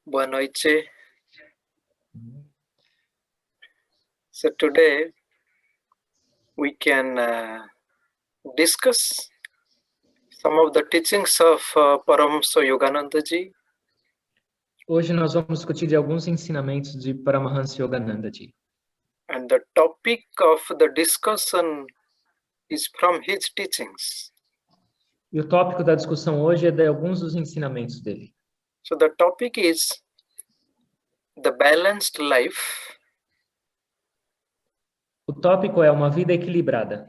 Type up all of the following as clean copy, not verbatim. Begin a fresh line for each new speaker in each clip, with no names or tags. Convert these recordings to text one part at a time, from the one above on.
Boa noite. So today we can discuss some of the teachings of Paramahansa Yogananda Ji.
Hoje nós vamos discutir de alguns ensinamentos de Paramahansa Yogananda Ji.
And the topic of the discussion is from his teachings.
E o tópico da discussão hoje é de alguns dos ensinamentos dele.
So the topic is the balanced life.
O tópico é uma vida equilibrada.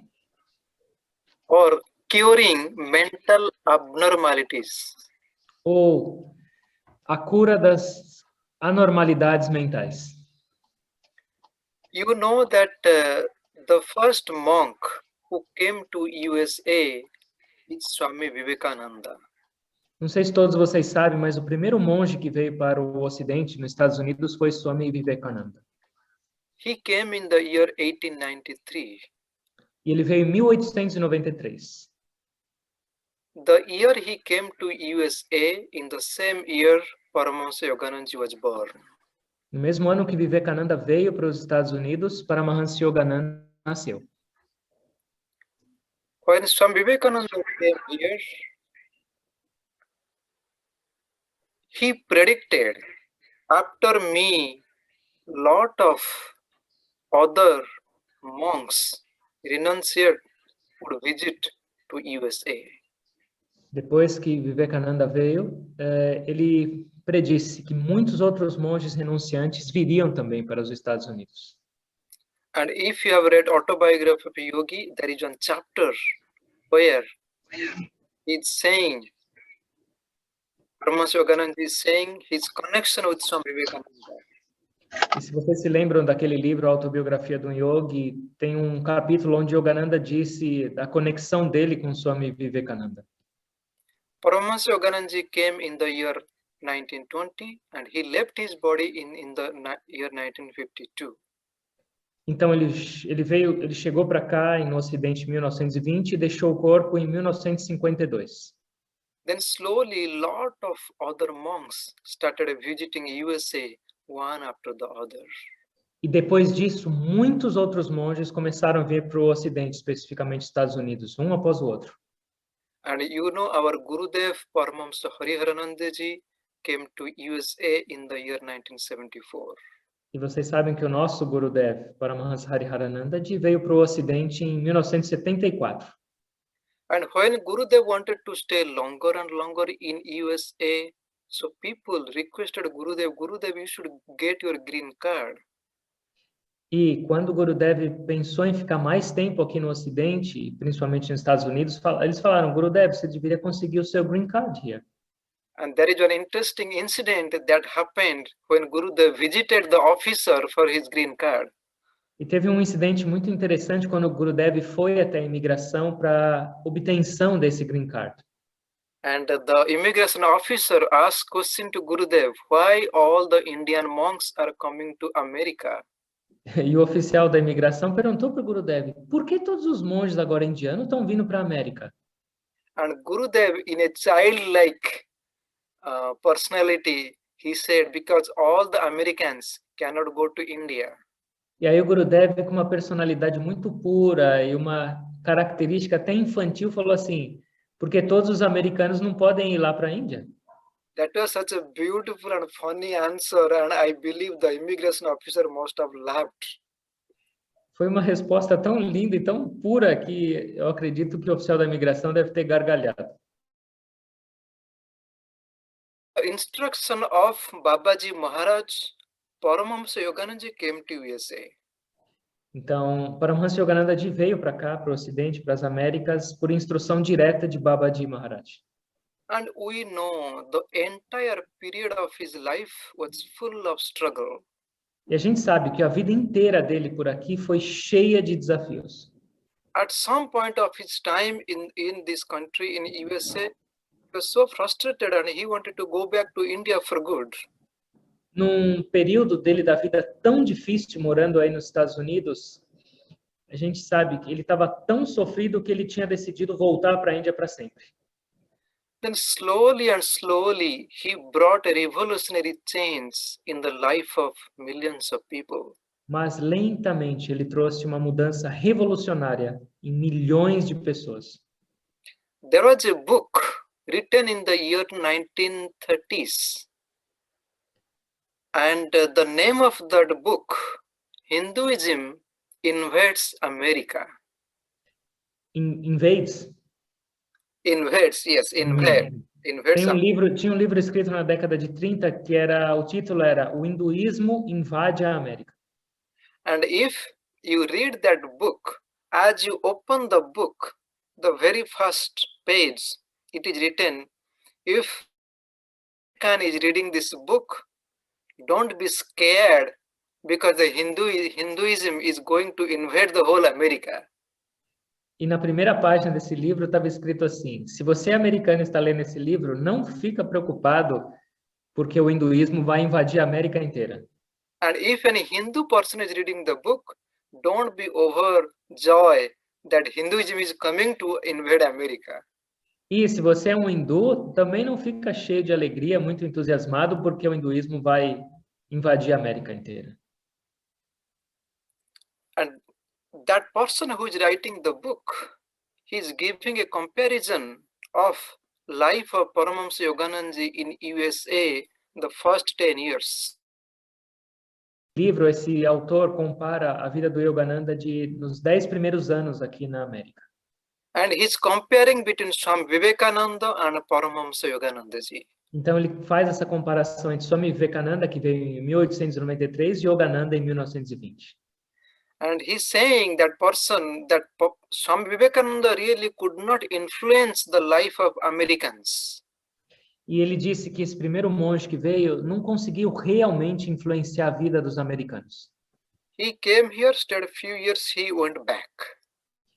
Or curing mental abnormalities.
Ou a cura das anormalidades mentais.
You know that the first monk who came to USA is Swami Vivekananda.
Não sei se todos vocês sabem, mas o primeiro monge que veio para o Ocidente, nos Estados Unidos, foi Swami Vivekananda.
He came in the year 1893.
E ele veio em 1893.
The year he came to USA, in the same year Paramahansa Yogananda was born.
No mesmo ano que Vivekananda veio para os Estados Unidos, Paramahansa Yogananda nasceu.
When Swami Vivekananda came here, he predicted, after me, lot of other monks, renunciate, would visit to USA.
Depois que Vivekananda veio, ele predisse que muitos outros monges renunciantes viriam também para os Estados Unidos.
And if you have read Autobiography of a Yogi, there is one chapter where it's saying, Paramahansa Yogananda is saying his connection with Swami Vivekananda.
E se vocês se lembram daquele livro, A Autobiografia de um Yogi, tem um capítulo onde Yogananda disse a conexão dele com Swami Vivekananda.
Paramahansa Yogananda came in the year 1920 and he left his body in the year 1952.
Então ele chegou para cá no Ocidente em 1920 e deixou o corpo em 1952.
Then slowly lot of other monks started visiting USA one after the other.
E depois disso, muitos outros monges começaram a vir para o Ocidente, especificamente Estados Unidos, um após o outro.
And you know our Gurudev Paramahamsa Hariharananda Ji came to USA in the year 1974.
E vocês sabem que o nosso Gurudev, Paramahansa Hariharananda Ji, veio para o Ocidente em 1974.
And when Gurudev wanted to stay longer and longer in USA, so people requested Gurudev, you should get your green card.
E quando o Gurudev pensou em ficar mais tempo aqui no Ocidente, principalmente nos Estados Unidos, eles falaram, Gurudev, você deveria conseguir o seu green card here.
And there is an interesting incident that happened when Gurudev visited the officer for his green card.
E teve um incidente muito interessante quando o Gurudev foi até a imigração para obtenção desse green card.
And the immigration officer asked question to Gurudev, why all the Indian monks are coming to America?
E o oficial da imigração perguntou para o Gurudev, por que todos os monges agora indianos estão vindo para a América?
And Gurudev, in a childlike personality, he said, because all the Americans cannot go to India.
E aí o Gurudev, com uma personalidade muito pura e uma característica até infantil, falou assim, porque todos os americanos não podem ir lá para a Índia?
That was such a beautiful and funny answer, and I believe the immigration officer must have laughed.
Foi uma resposta tão linda e tão pura que eu acredito que o oficial da imigração deve ter gargalhado.
The instruction of Babaji Maharaj, Paramahamsa Yogananda came to USA.
Então, Paramahansa Yogananda Ji veio para cá, para o Ocidente, para as Américas, por instrução direta de Babaji Maharaj.
And we know the entire period of his life was full of struggle.
E a gente sabe que a vida inteira dele por aqui foi cheia de desafios.
At some point of his time in this country, in USA, he was so frustrated and he wanted to go back to India for good.
Num período dele da vida tão difícil, morando aí nos Estados Unidos, a gente sabe que ele estava tão sofrido que ele tinha decidido voltar para a Índia para sempre.
Then slowly and slowly, he brought a revolutionary change in the life of millions of people.
Mas lentamente ele trouxe uma mudança revolucionária em milhões de pessoas.
There was a book written in the year 1930s, and the name of that book, Hinduism Invades America.
Invades.
Invades, yes, invade. Invades.
Tinha um livro escrito na década de 30 que o título era O Hinduísmo Invade a América.
And if you read that book, as you open the book, the very first page, it is written, if Khan is reading this book, don't be scared because the Hinduism is going to invade the whole America.
E na primeira página desse livro estava escrito assim: se você é americano e está lendo esse livro, não fica preocupado porque o hinduísmo vai invadir a América inteira.
And if any Hindu person is reading the book, don't be overjoyed that Hinduism is coming to invade America.
E se você é um hindu, também não fica cheio de alegria, muito entusiasmado porque o hinduísmo vai invadir a América inteira.
And that person who is writing the book, he is giving a comparison of life of Paramahamsa Yoganandaji in USA the first 10 years.
Livro, esse autor compara a vida do Yogananda nos 10 primeiros anos aqui na América.
And he's comparing between Swami Vivekananda and Paramahamsa Yoganandaji.
Então ele faz essa comparação entre Swami Vivekananda, que veio em 1893, e Yogananda em 1920.
And he's saying that Swami Vivekananda really could not influence the life of Americans.
E ele disse que esse primeiro monge que veio não conseguiu realmente influenciar a vida dos americanos.
He came here, stayed a few years, he went back.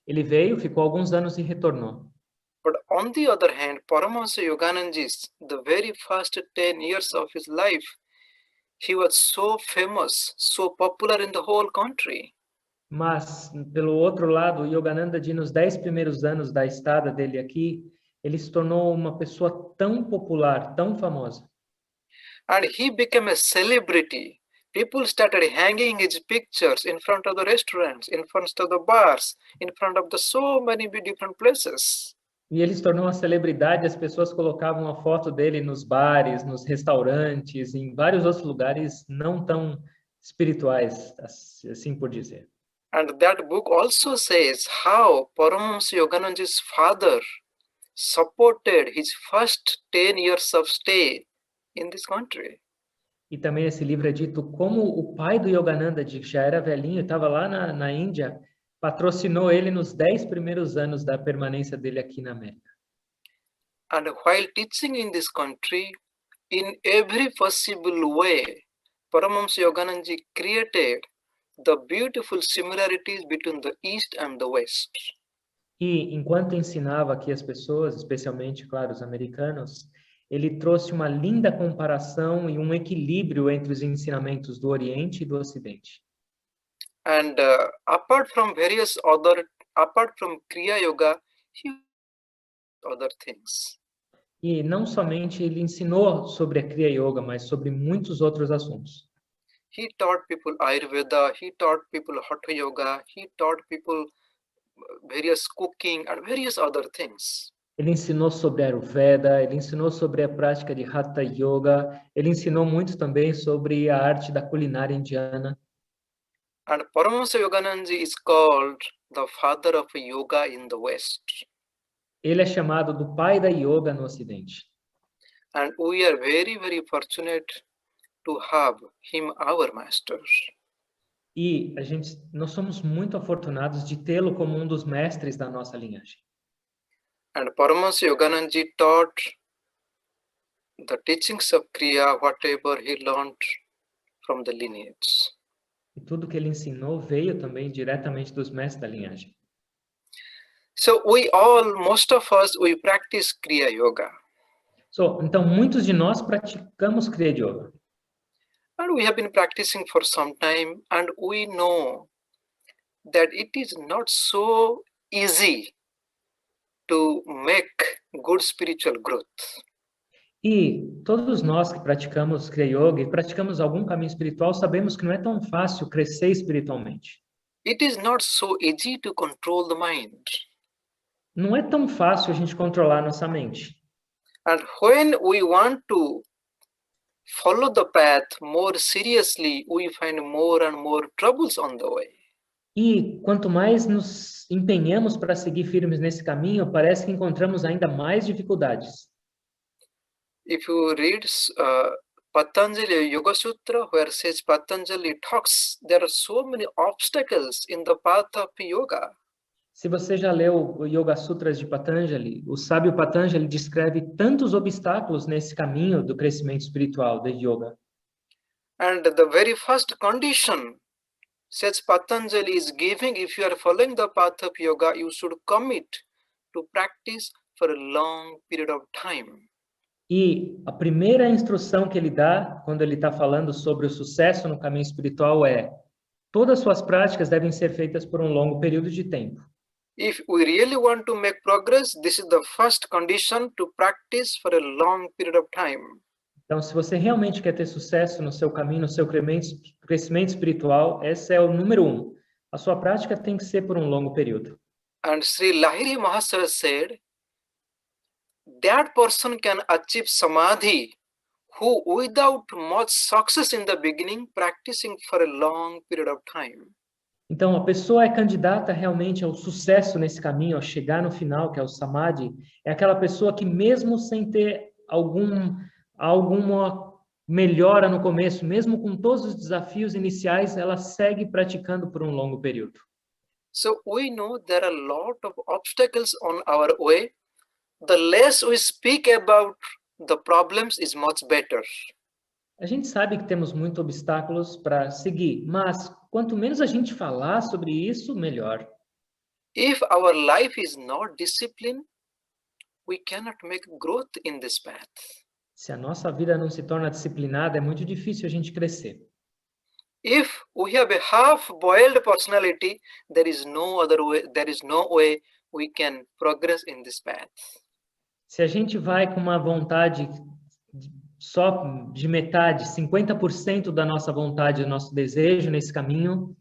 Ele veio, ficou alguns anos e retornou.
But on the other hand, Paramahamsa Yoganandaji, the very first 10 years of his life, he was so famous, so popular in the whole country.
Mas, pelo outro lado, Yogananda, nos 10 primeiros anos da estada dele aqui, ele se tornou uma pessoa tão popular, tão famosa.
And he became a celebrity. People started hanging his pictures in front of the restaurants, in front of the bars, in front of so many different places.
E ele se tornou uma celebridade, as pessoas colocavam a foto dele nos bares, nos restaurantes, em vários outros lugares não tão espirituais, assim por dizer.
And that book also says how Paramahamsa Yoganandaji's father supported his first 10 years of stay in this country.
E também nesse livro é dito como o pai do Yogananda, que já era velhinho, estava lá na Índia, patrocinou ele nos 10 primeiros anos da permanência dele aqui na América.
And while teaching in this country, in every possible way, Paramahamsa Yoganandaji created the beautiful similarities between the East and the West.
E enquanto ensinava aqui as pessoas, especialmente, claro, os americanos, ele trouxe uma linda comparação e um equilíbrio entre os ensinamentos do Oriente e do Ocidente.
And apart from Kriya Yoga, he other things.
E não somente ele ensinou sobre a Kriya Yoga, mas sobre muitos outros assuntos.
He taught people Ayurveda, he taught people Hatha Yoga, he taught people various cooking and various other things.
Ele ensinou sobre Ayurveda, ele ensinou sobre a prática de Hatha Yoga, ele ensinou muito também sobre a arte da culinária indiana.
And Paramahamsa Yoganandaji is called the father of yoga in the West.
Ele é chamado do pai da yoga no Ocidente.
And we are very, very fortunate to have him our master.
E nós somos muito afortunados de tê-lo como um dos mestres da nossa linhagem.
And Paramahamsa Yoganandaji taught the teachings of Kriya, whatever he learned from the lineage.
E tudo que ele ensinou veio também diretamente dos mestres da linhagem.
So most of us, we practice Kriya Yoga.
Então, muitos de nós praticamos Kriya Yoga.
And we have been practicing for some time, and we know that it is not so easy to make good spiritual growth.
E todos nós que praticamos Kriya Yoga e praticamos algum caminho espiritual sabemos que não é tão fácil crescer espiritualmente.
It is not so easy to control the mind.
Não é tão fácil a gente controlar nossa mente.
And when we want to follow the path more seriously, we find more and more troubles on the way.
E quanto mais nos empenhamos para seguir firmes nesse caminho, parece que encontramos ainda mais dificuldades.
If you read Patanjali Yoga Sutra, where says Patanjali talks, there are so many obstacles in the path of yoga.
Se você já leu o Yoga Sutras de Patanjali, o sábio Patanjali descreve tantos obstáculos nesse caminho do crescimento espiritual, do yoga.
And the very first condition, says Patanjali, is giving, if you are following the path of yoga, you should commit to practice for a long period of time.
E a primeira instrução que ele dá, quando ele está falando sobre o sucesso no caminho espiritual, é: todas as suas práticas devem ser feitas por um longo período de tempo.
If we really want to make progress, this is the first condition, to practice for a long period of time.
Então, se você realmente quer ter sucesso no seu caminho, no seu crescimento espiritual, esse é o número 1. A sua prática tem que ser por um longo período.
And Sri Lahiri Mahasaya said, that person can achieve samadhi who, without much success in the beginning, practicing for a long period of time.
Então, a pessoa é candidata realmente ao sucesso nesse caminho, ao chegar no final, que é o samadhi, é aquela pessoa que mesmo sem ter alguma melhora no começo, mesmo com todos os desafios iniciais, ela segue praticando por um longo período.
So we know there are a lot of obstacles on our way. The less we speak about the problems is much better.
A gente sabe que temos muitos obstáculos para seguir, mas quanto menos a gente falar sobre isso, melhor.
If our life is not disciplined, we cannot make growth in this path.
Se a nossa vida não se torna disciplinada, é muito difícil a gente crescer.
If we have a half-boiled personality, there is no way we can progress in this path.
Se a gente vai com uma vontade só de metade, 50% da nossa vontade, do nosso desejo nesse caminho,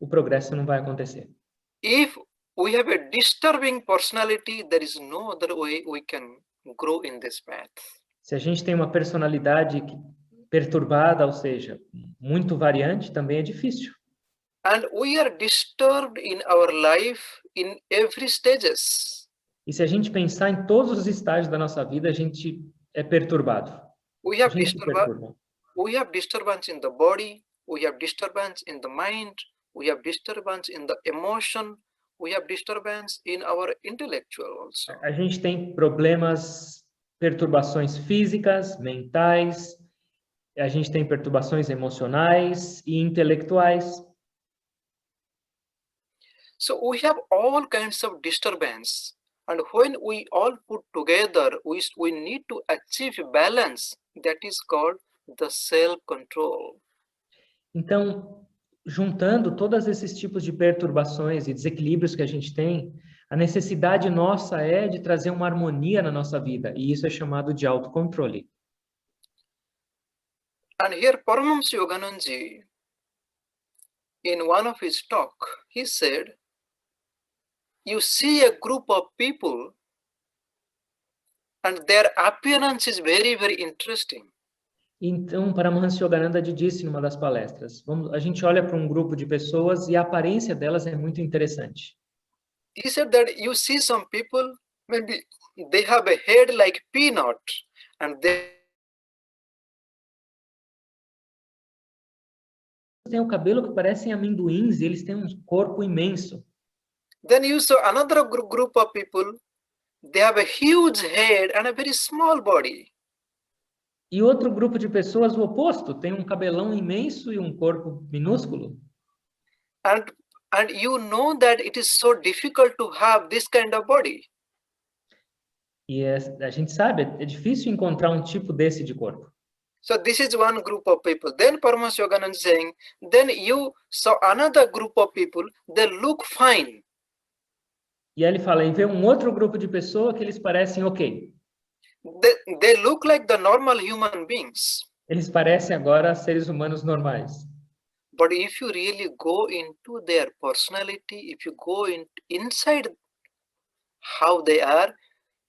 o progresso não vai acontecer.
If we have a disturbing personality, there is no other way we can grow in this path.
Se a gente tem uma personalidade perturbada, ou seja, muito variante, também é difícil.
And we are disturbed in our life in every stages.
E se a gente pensar em todos os estágios da nossa vida, a gente é perturbado.
We
A
have
gente se perturba.
disturbance in the body, we have disturbance in the mind, we have disturbance in the emotion, we have disturbance in our intellectual also.
A gente tem problemas, perturbações físicas, mentais, a gente tem perturbações emocionais e intelectuais.
So we have all kinds of disturbance, and when we all put together, we need to achieve balance. That is called the self-control.
Então, juntando todos esses tipos de perturbações e desequilíbrios que a gente tem, a necessidade nossa é de trazer uma harmonia na nossa vida, e isso é chamado de autocontrole.
And here Paramahamsa Yoganandaji, in one of his talk, he said, you see a group of people and their appearance is very, very interesting.
Então, Paramahansa Yogananda disse numa das palestras, a gente olha para um grupo de pessoas e a aparência delas é muito interessante.
He said that you see some people, maybe they have a head like peanut, and they
têm o cabelo que parecem amendoins e eles têm um corpo imenso.
then you saw another group of people, they have a huge head and a very small body.
E outro grupo de pessoas, o oposto, tem um cabelão imenso e um corpo minúsculo.
And you know that it is so difficult to have this kind of body.
E a gente sabe, é difícil encontrar um tipo desse de corpo.
So this is one group of people. Then Paramahansa Yogananda is saying, then you saw another group of people, they look fine.
E aí ele fala, e vê um outro grupo de pessoas que eles parecem ok.
They look like the normal human beings.
Eles parecem agora seres humanos normais.
But if you really go into their personality, if you go inside how they are,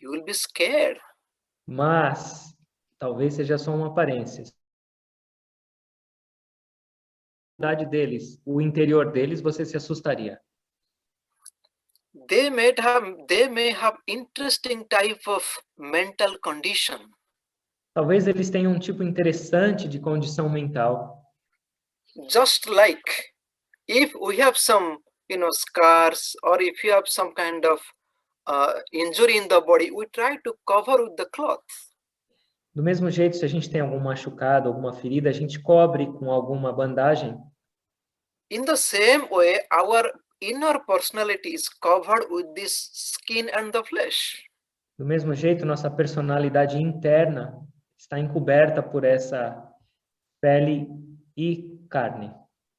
you will be scared.
Mas talvez seja só uma aparência. A verdade deles, o interior deles, você se assustaria.
They may have interesting type of mental condition.
Talvez eles tenham um tipo interessante de condição mental.
Just like if we have some, scars, or if you have some kind of injury in the body, we try to cover with the cloth.
Do mesmo jeito, se a gente tem algum machucado, alguma ferida, a gente cobre com alguma bandagem.
In the same way, our inner personality is covered with this skin and the flesh.
Do mesmo jeito, nossa personalidade interna está encoberta por essa pele e carne.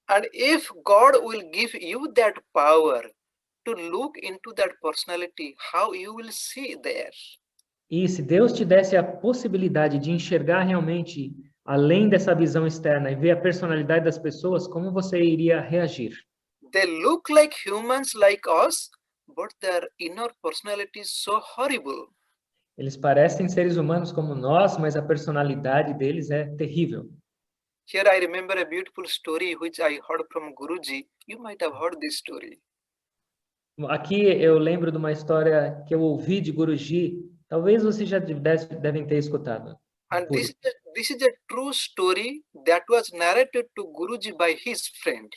And if God will give you that power to look into that personality, how you will see there?
E se Deus te desse a possibilidade de enxergar realmente além dessa visão externa e ver a personalidade das pessoas, como você iria reagir?
They look like humans like us, but their inner personality is so horrible.
Eles parecem seres humanos como nós, mas a personalidade deles é terrível.
Here I remember a beautiful story which I heard from Guruji. You might have heard this story.
Aqui eu lembro de uma história que eu ouvi de Guruji, talvez vocês já devem ter escutado.
And this is a true story that was narrated to Guruji by his friend.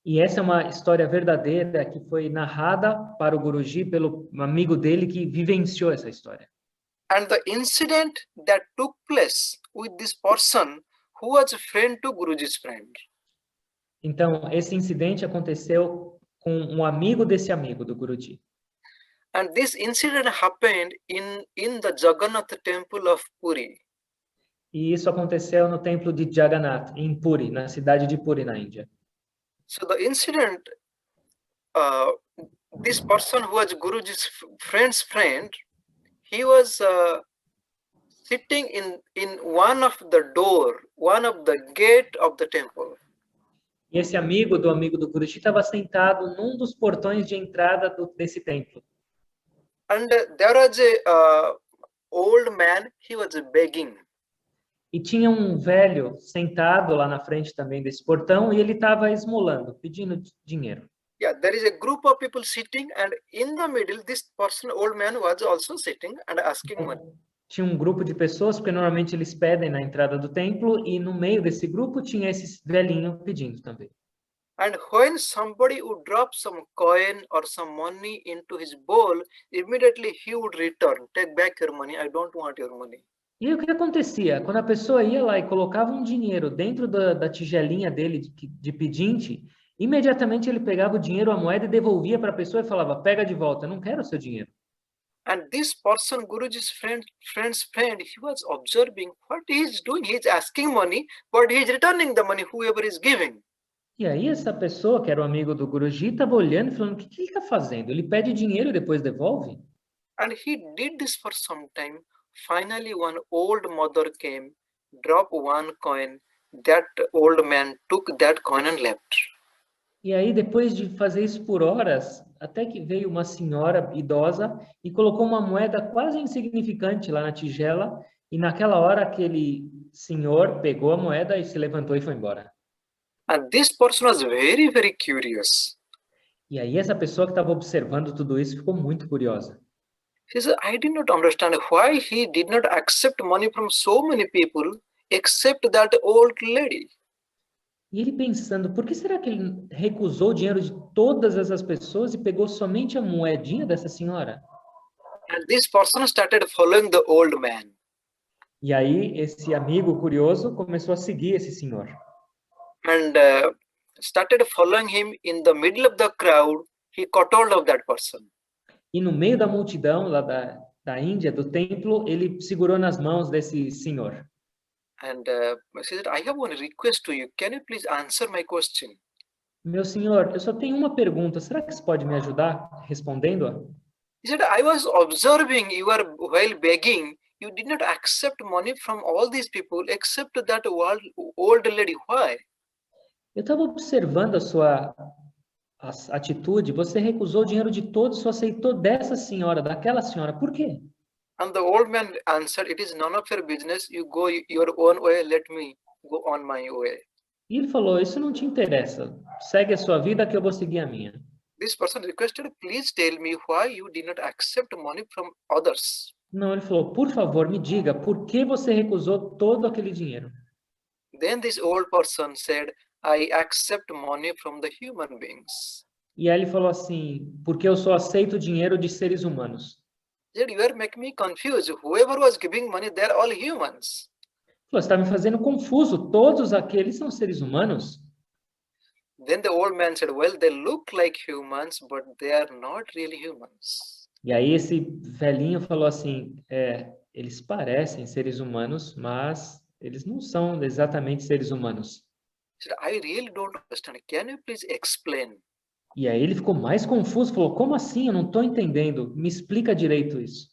E essa é uma história verdadeira que foi narrada para o Guruji pelo amigo dele que vivenciou essa história.
And the incident that took place with this person who was a friend to Guruji's friend.
Então, esse incidente aconteceu com um amigo desse amigo do Guruji.
And this incident happened in the Jagannath temple of Puri.
E isso aconteceu no templo de Jagannath, em Puri, na cidade de Puri, na Índia.
So the incident, this person who was Guruji's friend's friend, he was sitting in one of the gate of the temple.
E esse amigo do Guruji estava sentado num dos portões de entrada desse templo.
And there was a old man, he was begging.
E tinha um velho sentado lá na frente também desse portão e ele estava esmolando, pedindo dinheiro.
Yeah, there is a group of people sitting, and in the middle, this person, old man, was also sitting and asking money.
Tinha um grupo de pessoas, porque normalmente eles pedem na entrada do templo, e no meio desse grupo tinha esse velhinho pedindo também.
And when somebody would drop some coin or some money into his bowl, immediately he would return, take back your money, I don't want your money.
E aí, o que acontecia? Quando a pessoa ia lá e colocava um dinheiro dentro da tigelinha dele de pedinte, imediatamente ele pegava o dinheiro, a moeda, e devolvia para a pessoa e falava, pega de volta, eu não quero o seu dinheiro.
And this person, Guruji's friend's friend, he was observing what he is doing. He is asking money, but he is returning the money whoever is giving.
E aí essa pessoa, que era o amigo do Guruji, estava olhando e falando, o que ele está fazendo? Ele pede dinheiro e depois devolve?
And he did this for some time. Finally, one old mother came, dropped one coin. That old man took that coin and left.
E aí, depois de fazer isso por horas, até que veio uma senhora idosa e colocou uma moeda quase insignificante lá na tigela, e naquela hora aquele senhor pegou a moeda e se levantou e foi embora.
And this person was very, very curious.
E aí essa pessoa que estava observando tudo isso ficou muito curiosa.
He said, I did not understand why he did not accept money from so many people except that old lady.
E ele pensando, por que será que ele recusou o dinheiro de todas essas pessoas e pegou somente a moedinha dessa senhora?
And this person started following the old man.
E aí esse amigo curioso começou a seguir esse senhor.
And started following him in the middle of the crowd. He caught hold of that person.
E no meio da multidão lá da Índia, do templo, ele segurou nas mãos desse senhor.
And he said, I have one request to you. Can you please answer my question?
Meu senhor, eu só tenho uma pergunta. Será que você pode me ajudar respondendo-a?
He said, I was observing you are while begging, you did not accept money from all these people except that old lady. Why?
Eu estava observando a sua atitude. Você recusou o dinheiro de todos, só aceitou dessa senhora, daquela senhora. Por quê?
And the old man answered, it is none of your business. You go your own way, let me go on my way.
E ele falou: Isso não te interessa. Segue a sua vida que eu vou seguir a minha.
This person requested, please tell me why you did not accept money from others.
Não, ele falou: Por favor, me diga, por que você recusou todo aquele dinheiro?
Then this old person said, I accept money from the human beings.
E aí ele falou assim: Porque eu só aceito dinheiro de seres humanos.
He said, you are making me confused. Whoever was giving money, they're all humans.
Ele falou: Você está me fazendo confuso. Todos aqueles são seres humanos.
Then the old man said, well, they look like humans, but they are not really humans.
E aí esse velhinho falou assim: Eles parecem seres humanos, mas eles não são exatamente seres humanos.
He said, I really don't understand. Can you please explain?
E aí ele ficou mais confuso, falou: Como assim? Eu não estou entendendo. Me explica direito isso.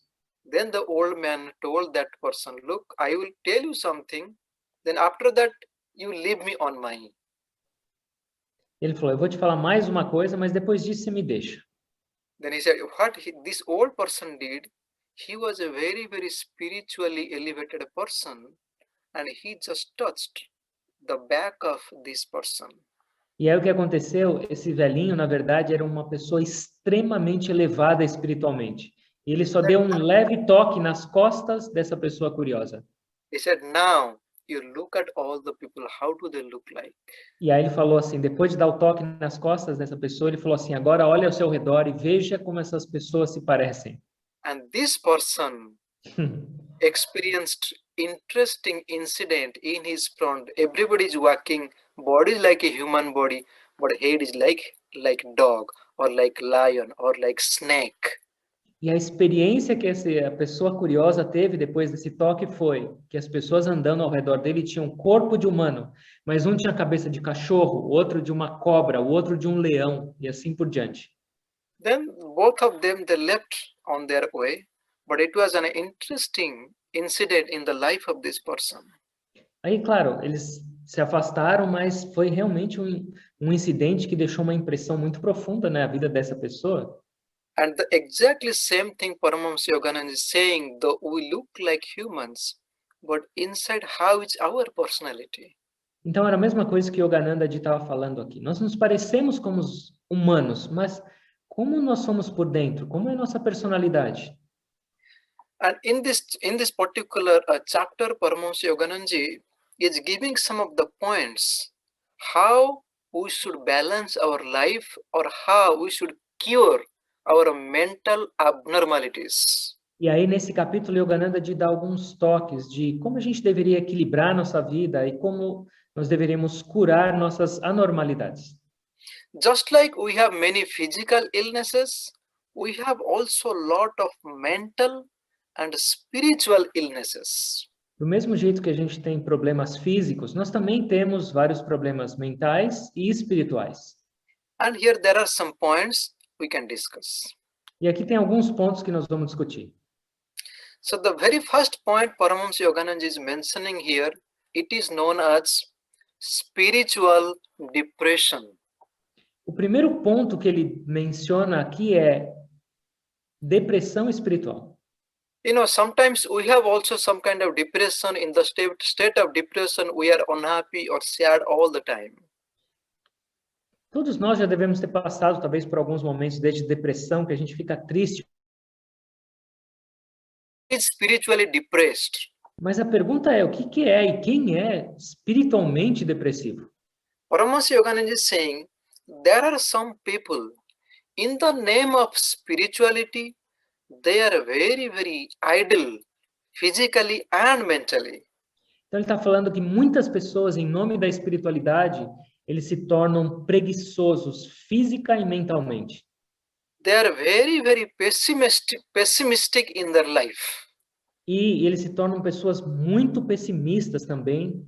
Then the old man told that person, look, I will tell you something. Then after that, you leave me on my.
Ele falou: Eu vou te falar mais uma coisa, mas depois disso você me deixa.
Then he said, what this old person did, he was a very, very spiritually elevated person. And he just touched the back of this person.
E aí o que aconteceu? Esse velhinho, na verdade, era uma pessoa extremamente elevada espiritualmente. E ele só deu um leve toque nas costas dessa pessoa curiosa.
He said, now you look at all the people, how do they look like?
E aí ele falou assim, depois de dar o toque nas costas dessa pessoa, ele falou assim, agora olhe ao seu redor e veja como essas pessoas se parecem.
And this person experienced interesting incident in his front. Everybody is walking, body is like a human body, but head is like dog or like lion or like snake.
E a experiência que a pessoa curiosa teve depois desse toque foi que as pessoas andando ao redor dele tinham corpo de humano, mas um tinha cabeça de cachorro, o outro de uma cobra, o outro de um leão, e assim por diante.
Then both of them, they left on their way, but it was an interesting incident in the life of this person.
Aí, claro, eles se afastaram, mas foi realmente um incidente que deixou uma impressão muito profunda na vida dessa pessoa.
And the exactly same thing Paramahamsa Yogananda is saying, though we look like humans, but inside how is our personality?
Então, era a mesma coisa que Yogananda estava falando aqui. Nós nos parecemos como os humanos, mas como nós somos por dentro? Como é a nossa personalidade?
And in this particular chapter, Paramahamsa Yogananda is giving some of the points how we should balance our life or how we should cure our mental abnormalities.
E aí, nesse capítulo, Yogananda dá alguns toques de como a gente deveria equilibrar nossa vida e como nós deveríamos curar nossas anormalidades.
Just like we have many physical illnesses, we have also a lot of mental and spiritual illnesses.
Do mesmo jeito que a gente tem problemas físicos, nós também temos vários problemas mentais e espirituais.
And here there are some points we can discuss.
E aqui tem alguns pontos que nós vamos discutir.
So the very first point Paramahamsa Yogananda is mentioning here, it is known as spiritual depression.
O primeiro ponto que ele menciona aqui é depressão espiritual.
You know, sometimes we have also some kind of depression. In the state of depression, we are unhappy or sad all the time.
Todos nós já devemos ter passado, talvez, por alguns momentos de depressão, que a gente fica triste.
Is spiritually depressed.
Mas a pergunta é, o que é e quem é espiritualmente depressivo?
Paramahamsa Yogananda is saying, there are some people, in the name of spirituality, they are very, very idle, physically and mentally.
Então ele está falando que muitas pessoas, em nome da espiritualidade, eles se tornam preguiçosos física e mentalmente.
They are very, very pessimistic in their life.
E eles se tornam pessoas muito pessimistas também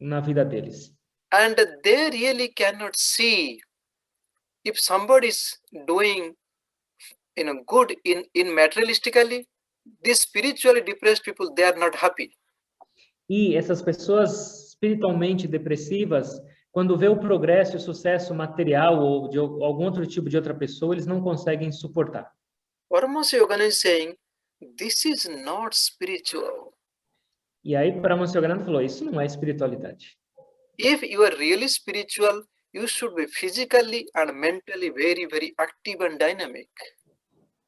na vida deles.
And they really cannot see if somebody is doing good in materialistically, these spiritually depressed people, they are not happy.
E essas pessoas espiritualmente depressivas, quando vê o progresso e o sucesso material ou de algum outro tipo de outra pessoa, eles não conseguem suportar.
Paramahansa Yogananda is saying, this is not spiritual.
E aí Paramahansa Yogananda falou, isso não é espiritualidade.
If you are really spiritual, you should be physically and mentally very, very active and dynamic.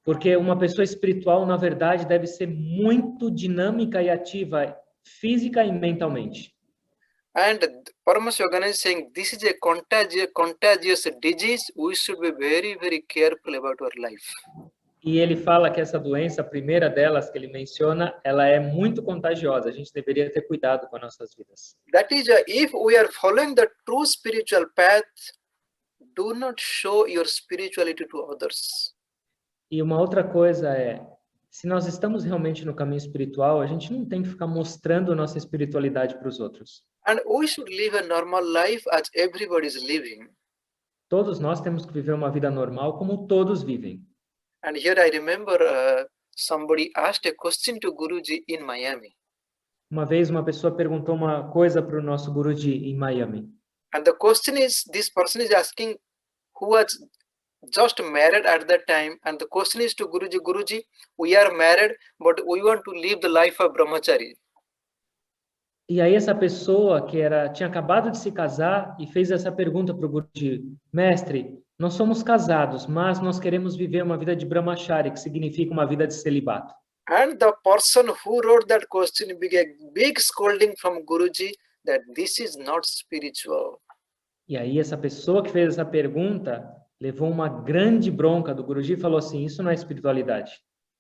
Porque uma pessoa espiritual, na verdade, deve ser muito dinâmica e ativa, física e mentalmente.
And Paramahansa Yogananda is saying, this is a contagious disease. We should be very, very careful about our life.
E ele fala que essa doença, a primeira delas que ele menciona, ela é muito contagiosa. A gente deveria ter cuidado com as nossas vidas.
That is, if we are following the true spiritual path, do not show your spirituality to others.
E uma outra coisa é, se nós estamos realmente no caminho espiritual, a gente não tem que ficar mostrando nossa espiritualidade para os outros.
And we should live a normal life as everybody is living.
Todos nós temos que viver uma vida normal como todos vivem.
And here I remember somebody asked a question to Guruji in Miami.
Uma vez uma pessoa perguntou uma coisa para o nosso Guruji em Miami.
And the question is, this person is asking who was just married at that time. And the question is to Guruji, Guruji, we are married, but we want to live the life of brahmachari.
E aí essa pessoa que tinha acabado de se casar e fez essa pergunta para o Guruji, mestre, nós somos casados, mas nós queremos viver uma vida de brahmachari, que significa uma vida de celibato.
And the person who wrote that question began a big scolding from Guruji that this is not spiritual.
E aí essa pessoa que fez essa pergunta levou uma grande bronca do Guruji e falou assim, isso não é espiritualidade.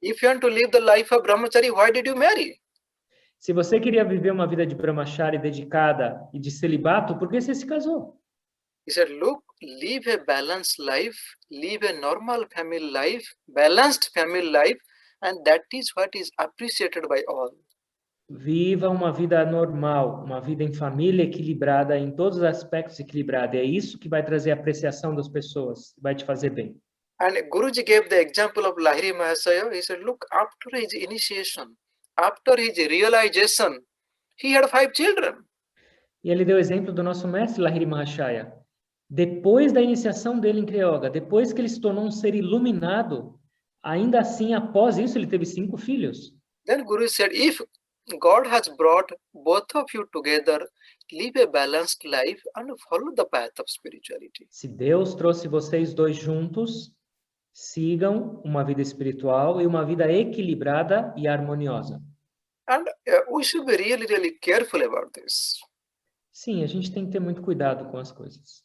If you want to live the life of brahmachari, why did you marry?
Se você queria viver uma vida de brahmachari dedicada e de celibato, por que você se casou?
He said, look, live a balanced life, live a normal family life, balanced family life, and that is what is appreciated by all.
Viva uma vida normal, uma vida em família equilibrada, em todos os aspectos equilibrada. É isso que vai trazer apreciação das pessoas, vai te fazer bem.
And Guruji gave the example of Lahiri Mahasaya. He said, look, after his initiation, after his realization, he had 5 children.
E ele deu o exemplo do nosso mestre Lahiri Mahashaya. Depois da iniciação dele em Kriya Yoga, depois que ele se tornou um ser iluminado, ainda assim, após isso, ele teve 5 filhos.
Then Guru said, if God has brought both of you together, live a balanced life and follow the path of spirituality.
Se Deus trouxe vocês dois juntos, sigam uma vida espiritual e uma vida equilibrada e harmoniosa.
And we should be really, really careful about this.
Sim, a gente tem que ter muito cuidado com as coisas.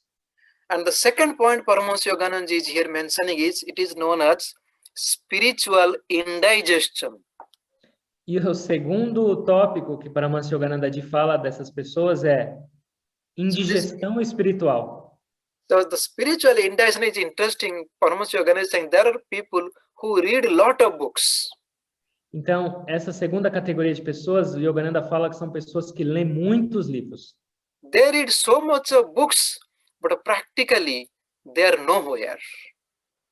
And the second point Paramahansa Yogananda is here mentioning is, it is known as spiritual indigestion.
E o segundo tópico que Paramahansa Yogananda fala dessas pessoas é indigestão espiritual.
So the spiritual indigestion is interesting. Paramahansa Yogananda is saying there are people who read a lot of books.
Então, essa segunda categoria de pessoas, o Yogananda fala que são pessoas que lêem muitos livros.
They read so much of books, but practically they are nowhere.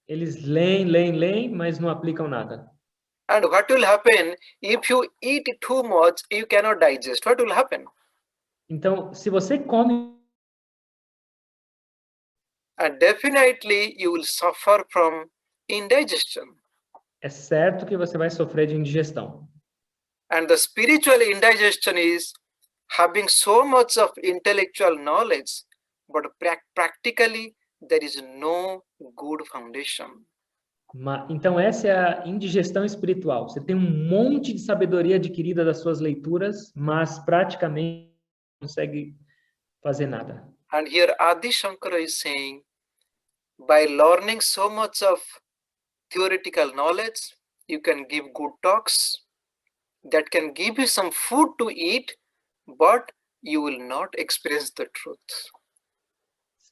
Eles leem, mas não aplicam nada.
And what will happen if you eat too much, you cannot digest? What will happen?
Então, se você come,
And definitely you will suffer from indigestion.
é certo que você vai sofrer de indigestão.
And the spiritual indigestion is having so much of intellectual knowledge, but practically there is no good foundation.
Então, essa é a indigestão espiritual. Você tem um monte de sabedoria adquirida das suas leituras, mas praticamente não consegue fazer nada.
And here Adi Shankara is saying, by learning so much of theoretical knowledge, you can give good talks that can give you some food to eat, but you will not experience the truth.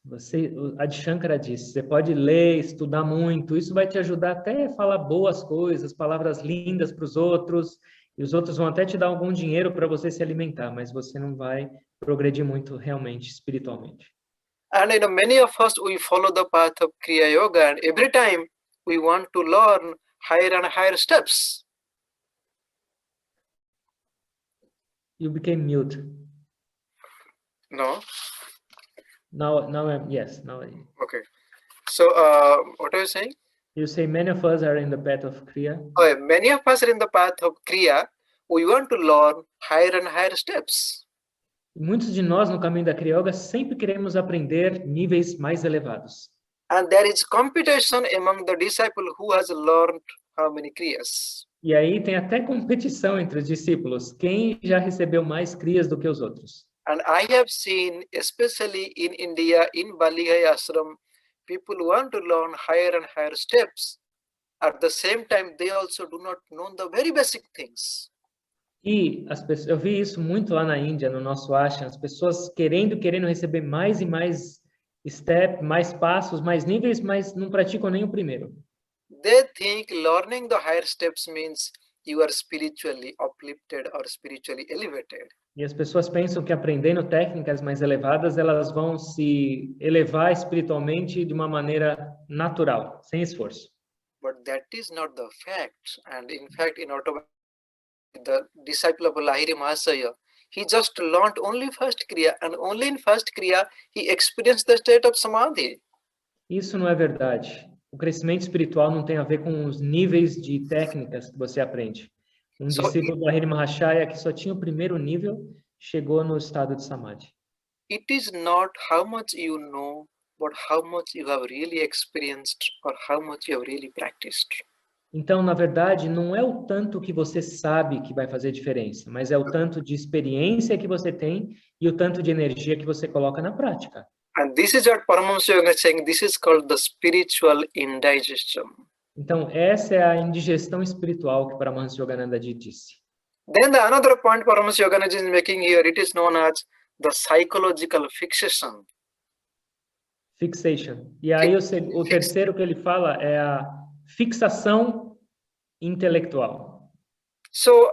O Adi Shankara disse, você pode ler, estudar muito, isso vai te ajudar até a falar boas coisas, palavras lindas para os outros, e os outros vão até te dar algum dinheiro para você se alimentar, mas você não vai progredir muito realmente, espiritualmente.
And many of us, we follow the path of Kriya Yoga, and every time we want to learn higher and higher steps.
You became mute.
No?
Yes.
Okay. So, what are you saying?
You say many of us are in the path of Kriya.
Okay, many of us are in the path of Kriya. We want to learn higher and higher steps.
Muitos de nós no caminho da Kriya Yoga sempre queremos aprender níveis mais elevados.
And there is competition among the disciple who has learned how many Kriyas.
E aí tem até competição entre os discípulos, quem já recebeu mais Kriyas do que os outros.
And I have seen, especially in India, in Balihai Ashram, people want to learn higher and higher steps. At the same time, they also do not know the very basic things.
E eu vi isso muito lá na Índia, no nosso ashram, as pessoas querendo receber mais e mais mais passos, mais níveis, mas não praticam nem o primeiro.
They think learning the higher steps means you are spiritually uplifted or spiritually elevated.
E as pessoas pensam que aprendendo técnicas mais elevadas, elas vão se elevar espiritualmente de uma maneira natural, sem esforço.
But that is not the fact. And in fact, in the disciple of Lahiri Mahasaya, he just learned only first Kriya, and only in first Kriya he experienced the state of Samadhi.
Isso não é verdade. O crescimento espiritual não tem a ver com os níveis de técnicas que você aprende. Discípulo do Lahiri Mahasaya que só tinha o primeiro nível, chegou no estado de Samadhi.
It is not how much you know, but how much you have really experienced or how much you have really practiced.
Então, na verdade, não é o tanto que você sabe que vai fazer diferença, mas é o tanto de experiência que você tem e o tanto de energia que você coloca na prática.
And this is what Paramahansa Yogananda is saying. This is called the spiritual indigestion.
Então, essa é a indigestão espiritual que Paramahansa Yogananda disse.
Then the another point Paramahansa Yogananda is making here, it is known as the psychological fixation.
Fixation. E aí o terceiro que ele fala é a fixação intelectual.
So,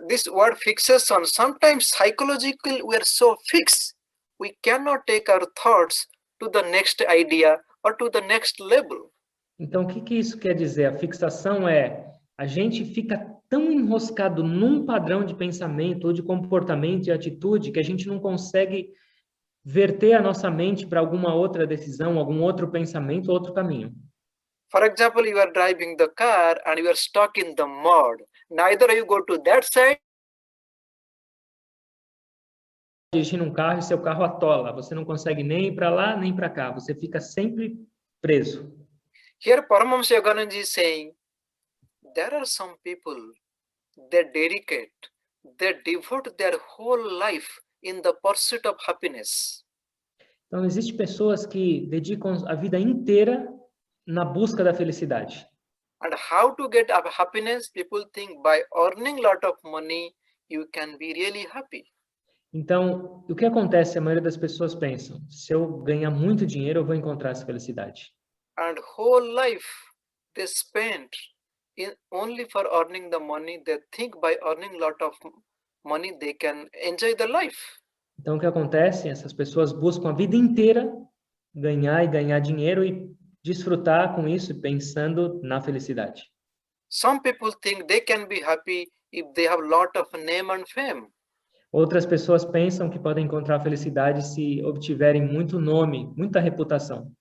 this word fixation, sometimes psychologically we are so fixed, we cannot take our thoughts to the next idea or to the next level.
Então, o que isso quer dizer? A fixação é a gente fica tão enroscado num padrão de pensamento ou de comportamento e atitude que a gente não consegue verter a nossa mente para alguma outra decisão, algum outro pensamento, outro caminho.
For example, you are driving the car and you are stuck in the mud. Neither you go to that side.
Dirigindo um carro e seu carro atola. Você não consegue nem ir para lá, nem para cá. Você fica sempre preso.
Here Paramahansa Yogananda is saying, there are some people, they devote their whole life in the pursuit of happiness.
Então, existem pessoas que dedicam a vida inteira na busca da felicidade.
And how to get happiness? People think by earning a lot of money, you can be really happy.
Então, o que acontece? A maioria das pessoas pensam, se eu ganhar muito dinheiro, eu vou encontrar essa felicidade.
And whole life they spend only for earning the money. They think by earning a lot of money, they can enjoy the life.
Então, o que acontece? Essas pessoas buscam a vida inteira ganhar e ganhar dinheiro e desfrutar com isso, pensando na felicidade.
Some people think they can be happy if they have a lot of name and fame.
Outras pessoas pensam que podem encontrar felicidade se obtiverem muito nome, muita reputação.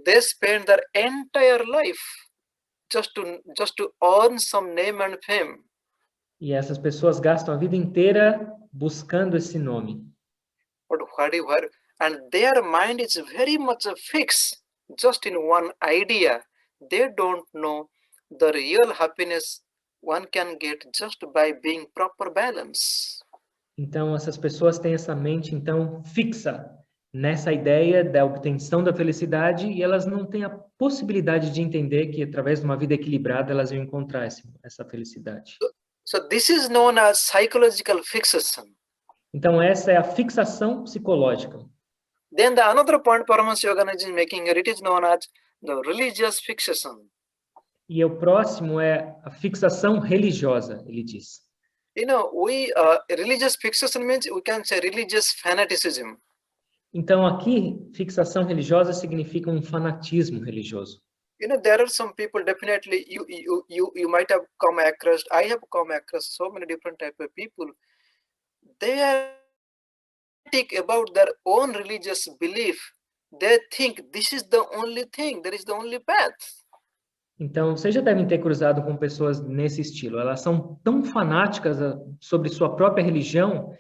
They spend their entire life just to earn some name and fame.
E essas pessoas gastam a vida inteira buscando esse nome.
But and their mind is very much fixed just in one idea. They don't know the real happiness one can get just by being proper balance.
Então, essas pessoas têm essa mente, então, fixa nessa ideia da obtenção da felicidade e elas não têm a possibilidade de entender que, através de uma vida equilibrada, elas vão encontrar essa felicidade.
So this is known as psychological fixation.
Então, essa é a fixação psicológica.
Then the another point Paramahansa Yogananda is making here, it is known as the religious fixation.
E o próximo é a fixação religiosa, ele diz.
Religious fixation means we can say religious fanaticism.
Então, aqui, fixação religiosa significa um fanatismo religioso.
There are some people, definitely you might have come across, I have come across so many different type of people. They are fanatic about their own religious belief. They think this is the only thing, there is the only path.
Então, vocês já devem ter cruzado com pessoas nesse estilo. Elas são tão fanáticas sobre sua própria religião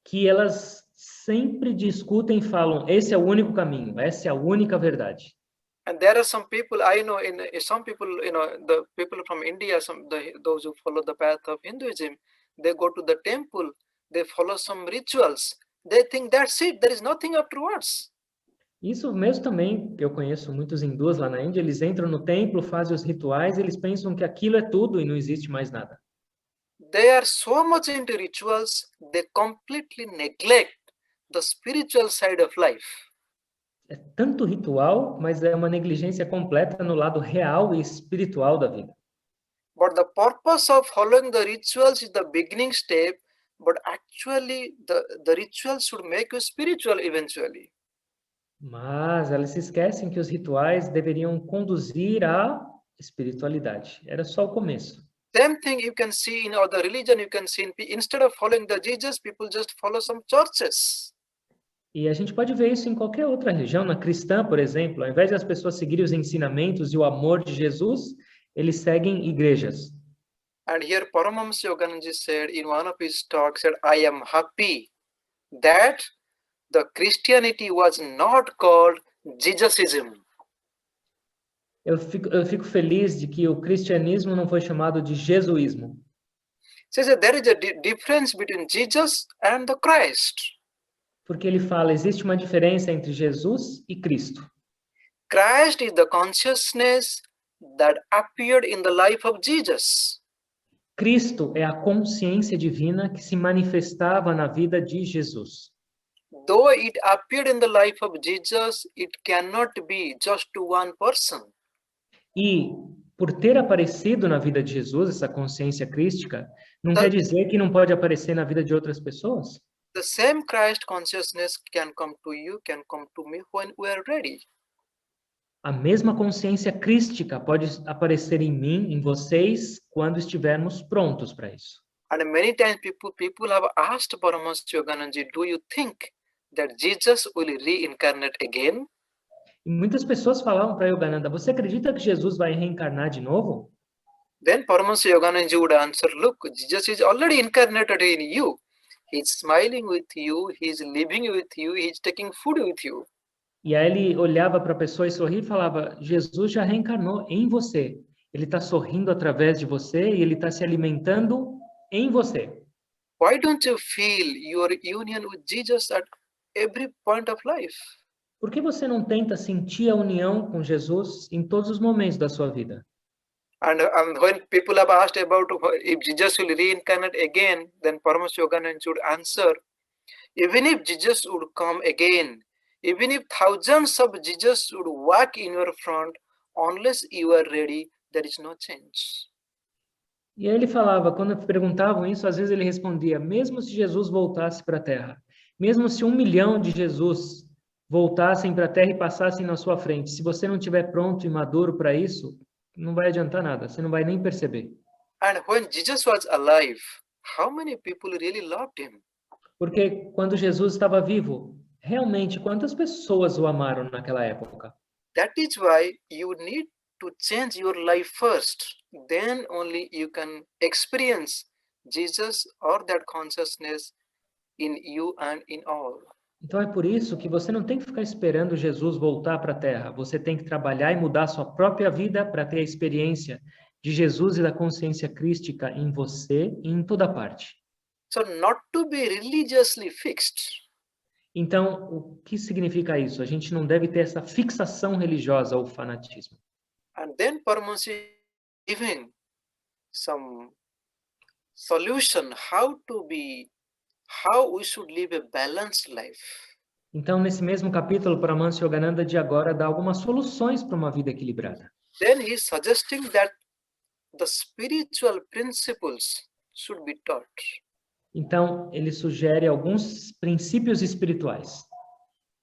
que elas sempre discutem e falam: esse é o único caminho, essa é a única verdade.
And there are some people I know, some people, the people from India, those who follow the path of Hinduism, they go to the temple, they follow some rituals. They think that's it, there is nothing afterwards.
Isso mesmo também, eu conheço muitos hindus lá na Índia, eles entram no templo, fazem os rituais, eles pensam que aquilo é tudo e não existe mais nada.
They are so much into rituals, they completely neglect the spiritual side of life.
É tanto ritual, mas é uma negligência completa no lado real e espiritual da vida.
But the purpose of following the rituals is the beginning step, but actually the rituals should make you spiritual eventually.
Mas elas se esquecem que os rituais deveriam conduzir à espiritualidade. Era só o começo.
Same thing you can see in other religion, you can see instead of following the Jesus, people just follow some churches.
E a gente pode ver isso em qualquer outra religião, na cristã, por exemplo, ao invés das pessoas seguirem os ensinamentos e o amor de Jesus, eles seguem igrejas.
And here Paramahamsa Yogananda said in one of his talks, said, I am happy that the Christianity was not called Jesusism.
Eu fico feliz de que o cristianismo não foi chamado de jesuísmo.
Says that there is a difference between Jesus and the Christ.
Porque ele fala, existe uma diferença entre Jesus e Cristo.
Christ is the consciousness that appeared in the life of Jesus.
Cristo é a consciência divina que se manifestava na vida de Jesus.
Though it appeared in the life of Jesus, it cannot be just to one person.
E, por ter aparecido na vida de Jesus, essa consciência crística, não quer dizer que não pode aparecer na vida de outras pessoas.
The same Christ consciousness can come to you, can come to me when we are ready.
A mesma consciência crística pode aparecer em mim, em vocês, quando estivermos prontos para isso.
And many times people have asked Paramahansa Yogananda, do you think that Jesus will reincarnate again?
E muitas pessoas falavam para Yogananda, você acredita que Jesus vai reencarnar de novo?
Then Paramahansa Yogananda would answer, look, Jesus is already incarnated in you. He's smiling with you, he's living with you, he's taking food with you.
E aí ele olhava para a pessoa e sorria e falava, Jesus já reencarnou em você. Ele está sorrindo através de você e ele está se alimentando em você.
Why don't you feel your union with Jesus at every point of life?
Por que você não tenta sentir a união com Jesus em todos os momentos da sua vida?
And when people have asked about if Jesus will reincarnate again, then Paramahansa Yogananda should answer, even if Jesus would come again, even if thousands of Jesus would walk in your front, unless you are ready, there is no change.
E aí ele falava, quando perguntavam isso, às vezes ele respondia, mesmo se Jesus voltasse para a Terra, mesmo se 1 milhão de Jesus voltassem para a Terra e passassem na sua frente, se você não estiver pronto e maduro para isso, não vai adiantar nada, você não vai nem perceber.
And when Jesus was alive, how many people really loved him?
Porque quando Jesus estava vivo, realmente, quantas pessoas o amaram naquela época?
That is why you need to change your life first. Then only you can experience Jesus or that consciousness in you and in all.
Então é por isso que você não tem que ficar esperando Jesus voltar para a Terra. Você tem que trabalhar e mudar sua própria vida para ter a experiência de Jesus e da consciência crística em você e em toda parte.
So not to be religiously fixed.
Então, o que significa isso? A gente não deve ter essa fixação religiosa ou fanatismo.
And then Paramahansa giving some solution how we should live a balanced life.
Então, nesse mesmo capítulo, Paramahansa Yogananda de agora dá algumas soluções para uma vida equilibrada.
Then he is suggesting that the spiritual principles should be taught.
Então, ele sugere alguns princípios espirituais.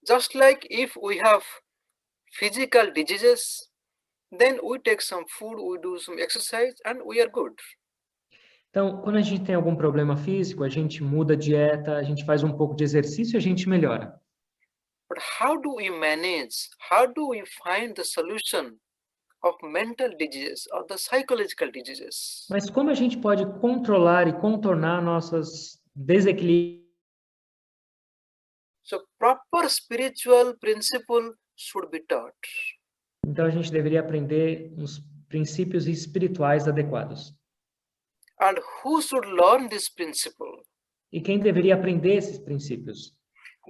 Just like if we have physical diseases, then we take some food, we do some exercise, and we are good.
Então, quando a gente tem algum problema físico, a gente muda a dieta, a gente faz um pouco de exercício e a gente melhora.
But how do we manage? How do we find the solution of mental diseases or the psychological diseases?
Mas como a gente pode controlar e contornar nossos desequilíbrios?
So proper spiritual principle should be taught.
Então, a gente deveria aprender os princípios espirituais adequados.
And who should learn this principle?
E quem deveria aprender esses princípios?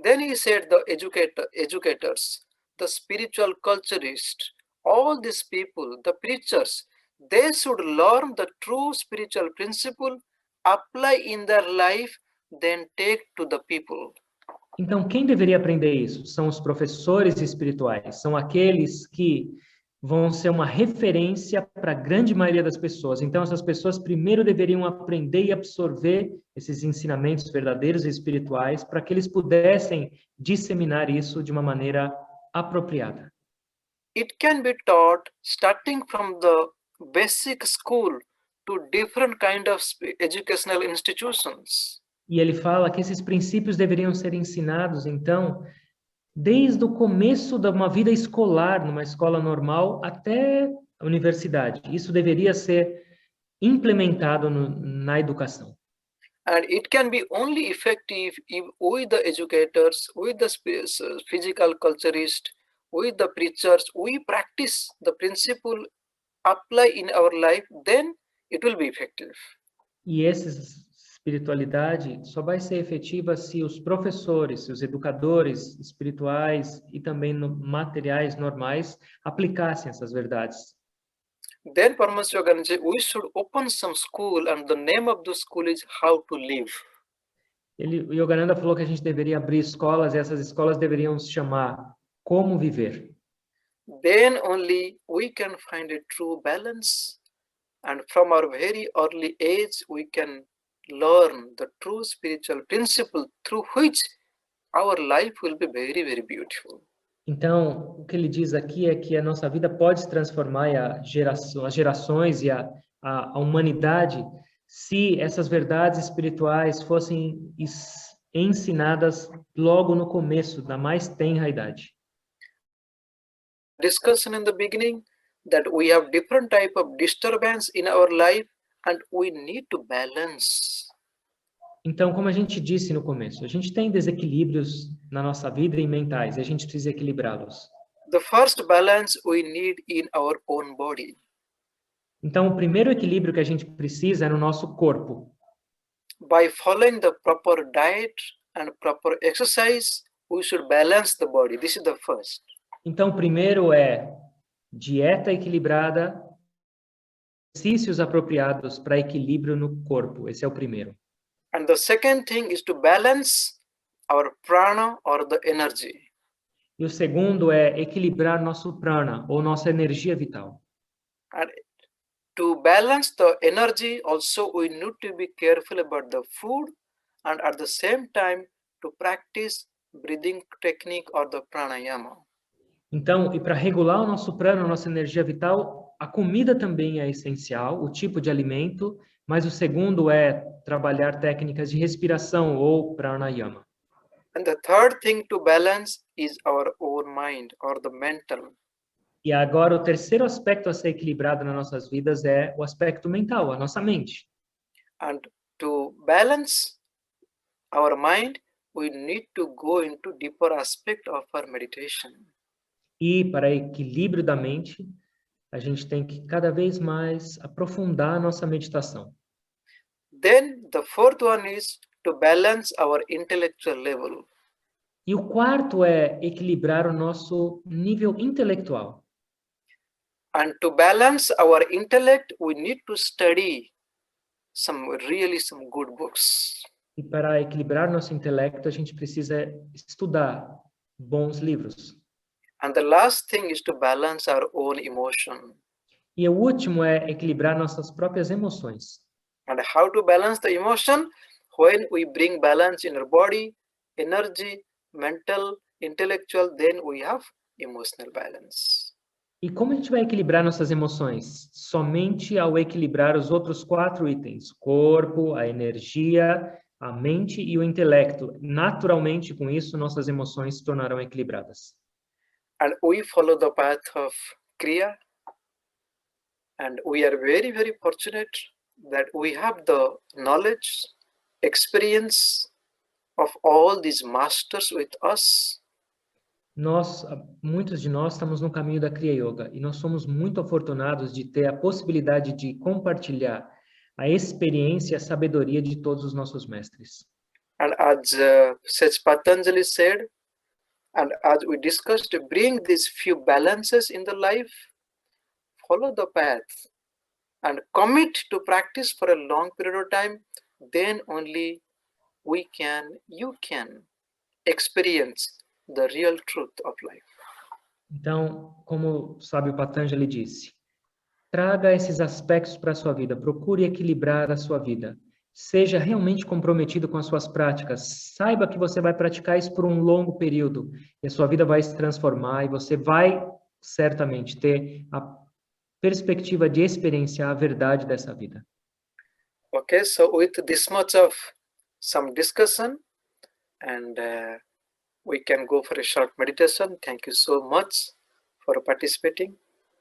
Then he said the educators, the spiritual culturists, all these people, the preachers, they should learn the true spiritual principle, apply in their life, then take to the people.
Então, quem deveria aprender isso? São os professores espirituais, são aqueles que vão ser uma referência para a grande maioria das pessoas. Então, essas pessoas primeiro deveriam aprender e absorver esses ensinamentos verdadeiros e espirituais para que eles pudessem disseminar isso de uma maneira apropriada.
It can be taught starting from the basic school to different kind of educational institutions.
E ele fala que esses princípios deveriam ser ensinados, então, desde o começo de uma vida escolar, numa escola normal, até a universidade. Isso deveria ser implementado na educação.
And it can be only effective if we, the educators, with the physical culturists, with the preachers, we practice the principle, apply in our life, then it will be effective.
E essa espiritualidade só vai ser efetiva se os professores, se os educadores espirituais e também materiais normais aplicassem essas verdades.
Then Paramahansa Yogananda said, we should open some school and the name of the school is How to Live.
O Yogananda falou que a gente deveria abrir escolas e essas escolas deveriam se chamar Como Viver.
Then only we can find a true balance, and from our very early age we can learn the true spiritual principle through which our life will be very, very beautiful.
Então, o que ele diz aqui é que a nossa vida pode se transformar e as gerações e a humanidade se essas verdades espirituais fossem ensinadas logo no começo, da mais tenra idade.
Discussion in the beginning that we have different type of disturbance in our life and we need to balance.
Então, como a gente disse no começo, a gente tem desequilíbrios na nossa vida e mentais, e a gente precisa equilibrá-los.
The first balance we need in our own body.
Então, o primeiro equilíbrio que a gente precisa é no nosso corpo.
By following the proper diet and proper exercise, we should balance the body. This is the first.
Então, o primeiro é dieta equilibrada, exercícios apropriados para equilíbrio no corpo. Esse é o primeiro.
And the second thing is to balance our prana or the energy.
E o segundo é equilibrar nosso prana, ou nossa energia vital.
And to balance the energy, also we need to be careful about the food and at the same time to practice breathing technique or the pranayama.
Então, e para regular o nosso prana, a nossa energia vital, a comida também é essencial, o tipo de alimento, mas o segundo é trabalhar técnicas de respiração ou pranayama.
And the third thing to balance is our own mind or the mental.
E agora o terceiro aspecto a ser equilibrado nas nossas vidas é o aspecto mental, a nossa mente.
And to balance our mind, we need to go into deeper aspect of our meditation.
E para equilíbrio da mente, a gente tem que cada vez mais aprofundar a nossa meditação.
Then the fourth one is to balance our intellectual level.
E o quarto é equilibrar o nosso nível intelectual.
And to balance our intellect, we need to study some good books.
E para equilibrar nosso intelecto, a gente precisa estudar bons livros.
And the last thing is to balance our own emotion.
E o último é equilibrar nossas próprias emoções.
And how to balance the emotion? When we bring balance in our body, energy, mental, intellectual, then we have emotional balance.
E como a gente vai equilibrar nossas emoções? Somente ao equilibrar os outros 4 itens: corpo, a energia, a mente e o intelecto. Naturalmente, com isso, nossas emoções se tornarão equilibradas.
And we follow the path of Kriya, and we are very, very fortunate that we have the knowledge, experience of all these masters with us.
Muitos de nós estamos no caminho da Kriya Yoga e nós somos muito afortunados de ter a possibilidade de compartilhar a experiência e a sabedoria de todos os nossos mestres.
And as Sage Patanjali said, and as we discussed, bring these few balances in the life, follow the path, and commit to practice for a long period of time, then only you can experience the real truth of life.
Então, como o sábio Patanjali disse, traga esses aspectos para a sua vida, procure equilibrar a sua vida. Seja realmente comprometido com as suas práticas. Saiba que você vai praticar isso por um longo período e a sua vida vai se transformar e você vai certamente ter a perspectiva de experienciar a verdade dessa vida.
Okay, so with this much of some discussion, and we can go for a short meditation. Thank you so much for participating.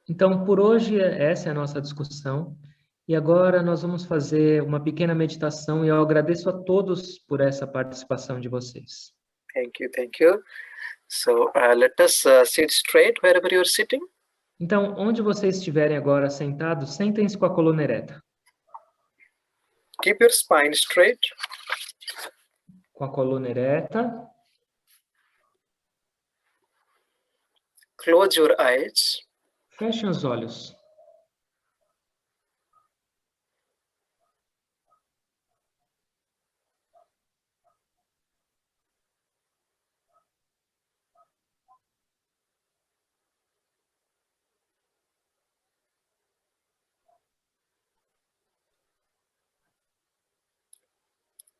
Então, por hoje, essa é a nossa discussão. E agora nós vamos fazer uma pequena meditação e eu agradeço a todos por essa participação de vocês.
Thank you, thank you. So let us sit straight wherever you are sitting.
Então, onde vocês estiverem agora sentados, sentem-se com a coluna ereta.
Keep your spine straight.
Com a coluna ereta.
Close your eyes.
Fechem os olhos.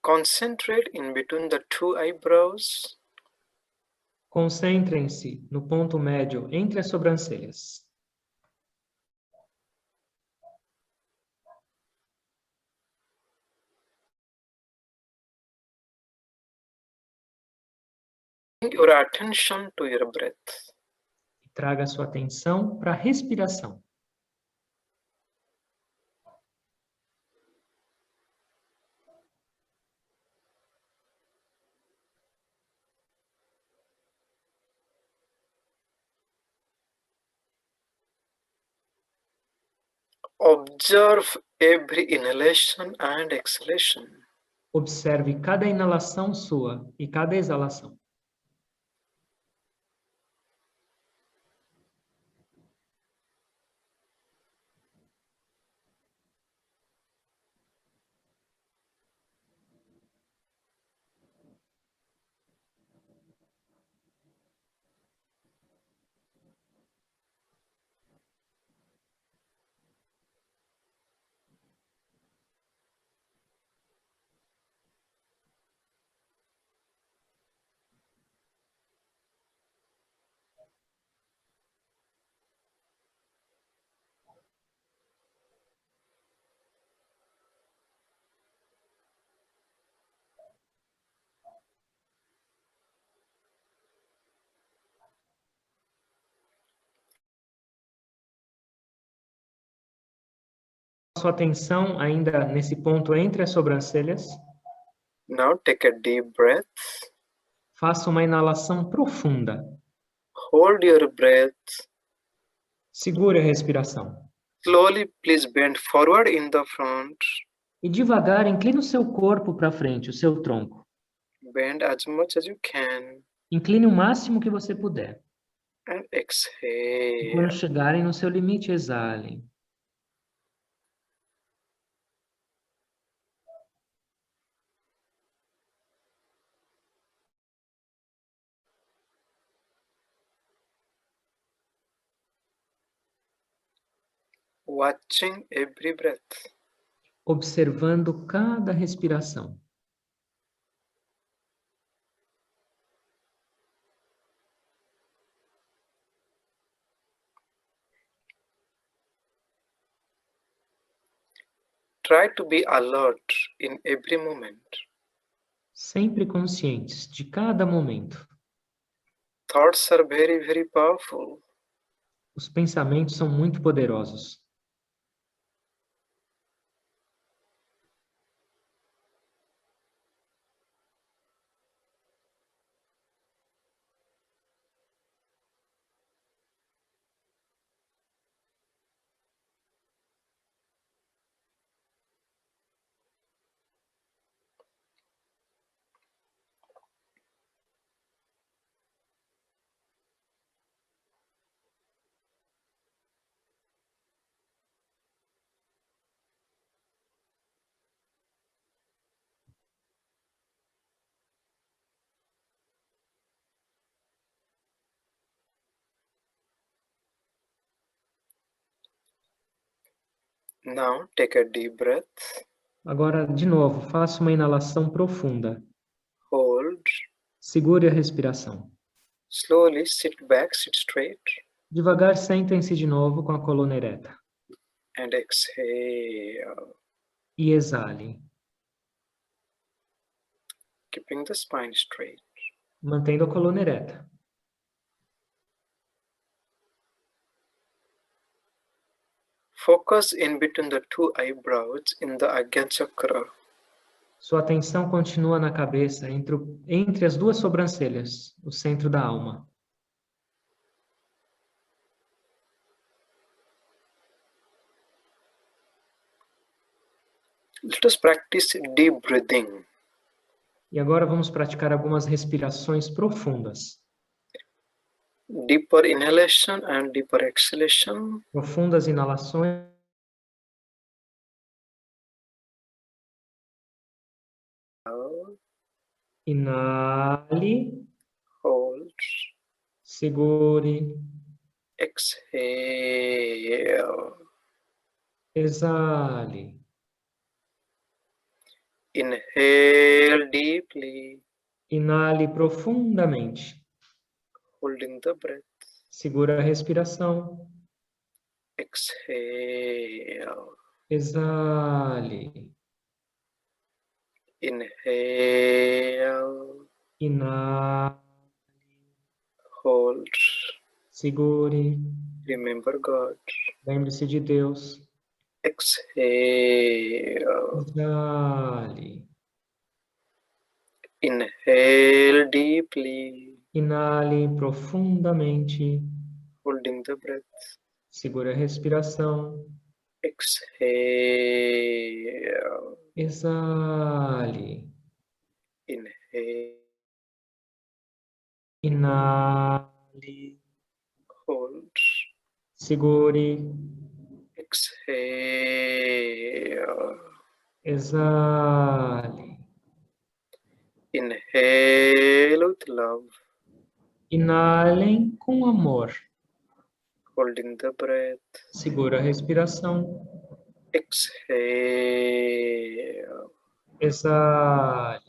Concentrate in between the two eyebrows.
Concentrem-se no ponto médio entre as sobrancelhas.
Bring your attention to your breath.
Traga sua atenção para a respiração.
Observe every inhalation and exhalation.
Observe cada inalação sua e cada exalação. Sua atenção ainda nesse ponto entre as sobrancelhas.
Now take a deep breath.
Faça uma inalação profunda.
Hold your breath.
Segure a respiração.
Slowly, please bend forward in the front.
E devagar, incline o seu corpo para frente, o seu tronco.
Bend as much as you can.
Incline o máximo que você puder.
And
E
exhale.
quando chegarem no seu limite, exalem.
Watching every breath.
Observando cada respiração.
Try to be alert in every moment.
Sempre conscientes de cada momento.
Thoughts are very, very powerful.
Os pensamentos são muito poderosos.
Now take a deep breath.
Agora, de novo, faça uma inalação profunda.
Hold.
Segure a respiração.
Slowly sit back, sit straight,
Devagar, sentem-se de novo com a coluna ereta.
and exhale,
E exale,
keeping the spine straight.
mantendo a coluna ereta.
Focus in between the two eyebrows in the Ajna Chakra.
Sua atenção continua na cabeça, entre as duas sobrancelhas, o centro da alma.
Let us practice deep breathing.
E agora vamos praticar algumas respirações profundas.
Deeper inhalation and deeper exhalation.
Profundas inalações. Inale,
Hold.
segure,
Exhale.
exale.
Inhale deeply,
Inale profundamente.
holding the breath.
Segura a respiração.
Exhale.
Exale.
Inhale.
Inale,
Hold.
segure.
Remember God.
Lembre-se de Deus.
Exhale.
Exale.
Inhale deeply,
Inale profundamente.
holding the breath.
Segura a respiração.
Exhale.
Exale.
Inhale.
Inale.
Hold.
Segure.
Exhale.
Exale.
Inhale with love,
Inalem com amor.
holding the breath.
Segura a respiração.
Exhale.
Exale.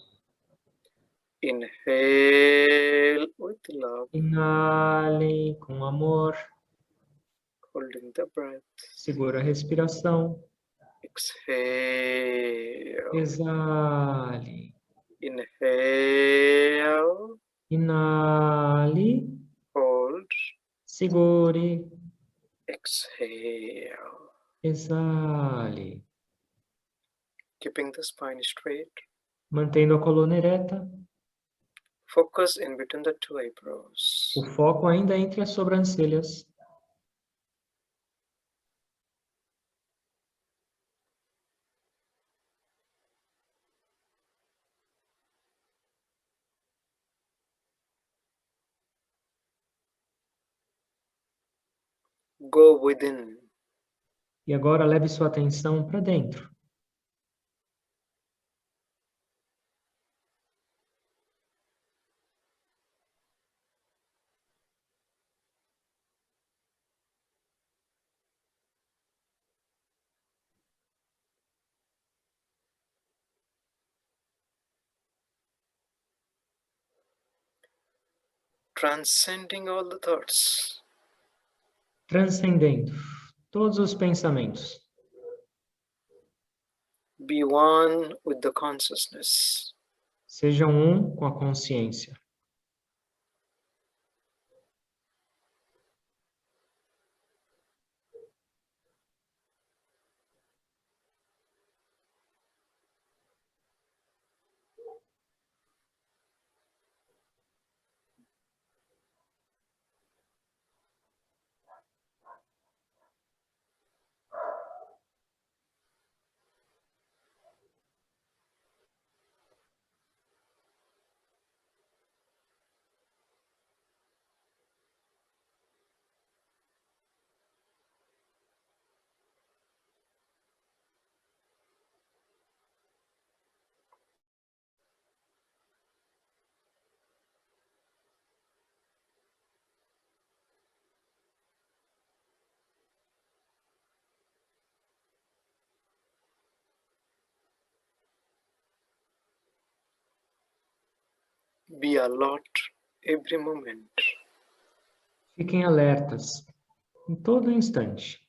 Inhale with love,
Inale com amor.
holding the breath.
Segura a respiração.
Exhale.
Exale.
Inhale.
Inale.
Hold.
Segure.
Exhale.
Exale.
Keeping the spine straight.
Mantendo a coluna ereta.
Focus in between the two eyebrows.
O foco ainda é entre as sobrancelhas.
Go within.
E agora leve sua atenção para dentro.
Transcending all the thoughts.
Transcendendo todos os pensamentos.
Be one with the consciousness.
Sejam um com a consciência.
Be alert every moment.
Fiquem alertas em todo instante.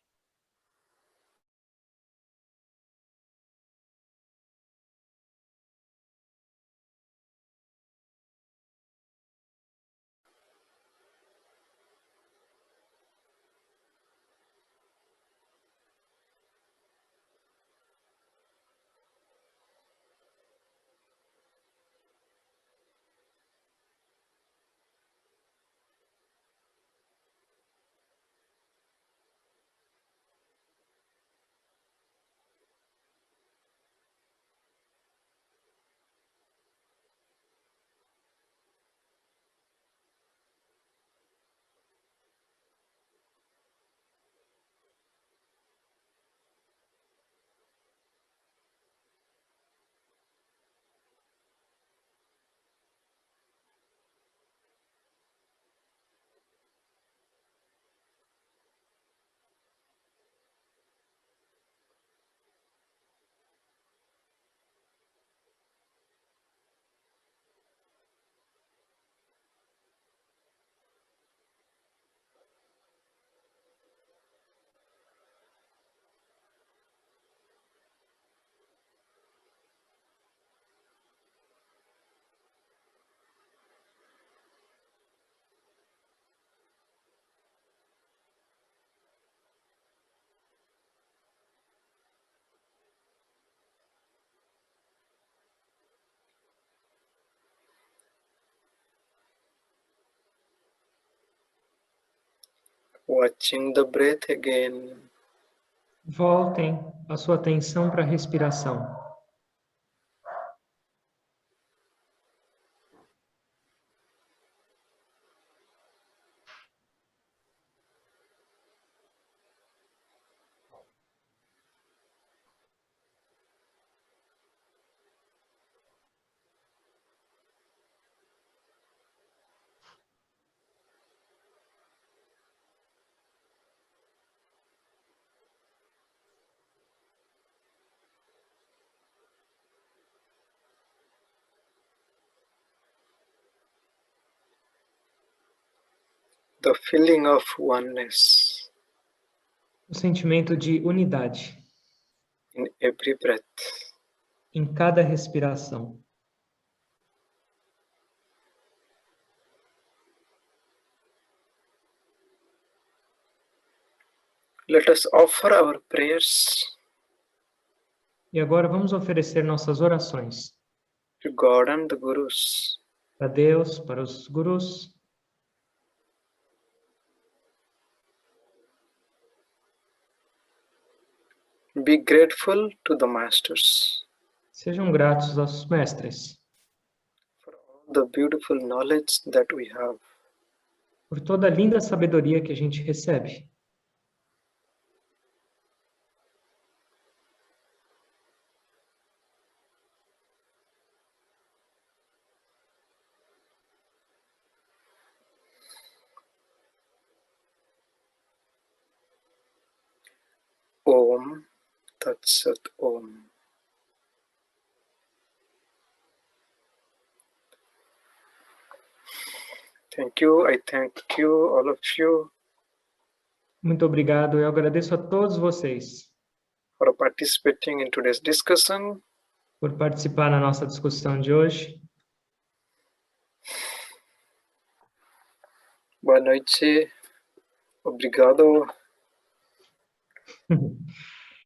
Watching the breath again.
Voltem a sua atenção para a respiração.
The feeling of oneness
O sentimento de unidade
in every breath.
em cada respiração.
Let us offer our prayers
E agora vamos oferecer nossas orações
to God and the Gurus.
para Deus, para os gurus.
Be grateful to the masters
Sejam gratos aos mestres
for all the beautiful knowledge that we have.
por toda a linda sabedoria que a gente recebe.
Om Tat Sat Om. Thank you. I thank you, all of you.
Muito obrigado. Eu agradeço a todos vocês.
for participating in today's discussion.
por participar na nossa discussão de hoje.
Boa noite. Obrigado.